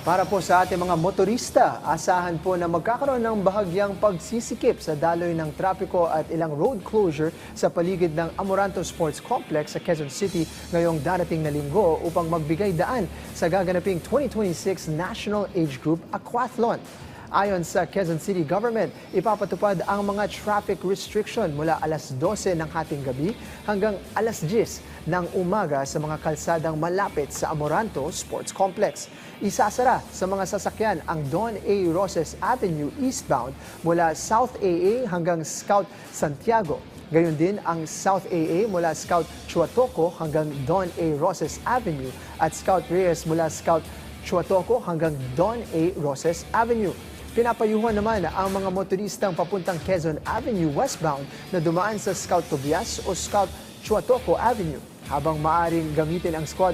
Para po sa ating mga motorista, asahan po na magkakaroon ng bahagyang pagsisikip sa daloy ng trapiko at ilang road closure sa paligid ng Amoranto Sports Complex sa Quezon City ngayong darating na linggo upang magbigay daan sa gaganaping 2026 National Age Group Aquathlon. Ayon sa Quezon City Government, ipapatupad ang mga traffic restriction mula alas 12 ng hating gabi hanggang alas 10 ng umaga sa mga kalsadang malapit sa Amoranto Sports Complex. Isasara sa mga sasakyan ang Don A. Roses Avenue eastbound mula South AA hanggang Scout Santiago. Gayon din ang South AA mula Scout Chuatoco hanggang Don A. Roses Avenue at Scout Reyes mula Scout Chuatoco hanggang Don A. Roses Avenue. Pinapayuhan naman ang mga motoristang papuntang Quezon Avenue westbound na dumaan sa Scout Tobias o Scout Chuatoco Avenue, habang maaring gamitin ang Scout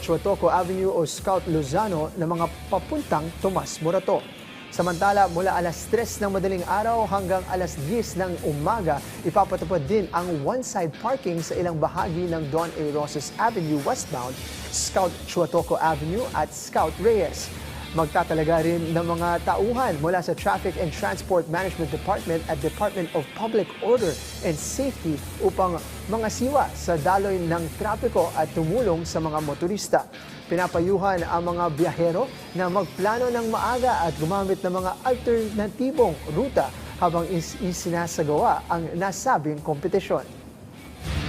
Chuatoco Avenue o Scout Lozano na mga papuntang Tomas Morato. Samantala, mula alas 3 ng madaling araw hanggang alas 10 ng umaga, ipapatupad din ang one-side parking sa ilang bahagi ng Don A. Roses Avenue westbound, Scout Chuatoco Avenue at Scout Reyes. Magtatalaga rin ng mga tauhan mula sa Traffic and Transport Management Department at Department of Public Order and Safety upang mangasiwa sa daloy ng trapiko at tumulong sa mga motorista. Pinapayuhan ang mga biyahero na magplano ng maaga at gumamit ng mga alternatibong ruta habang isinasagawa ang nasabing kompetisyon.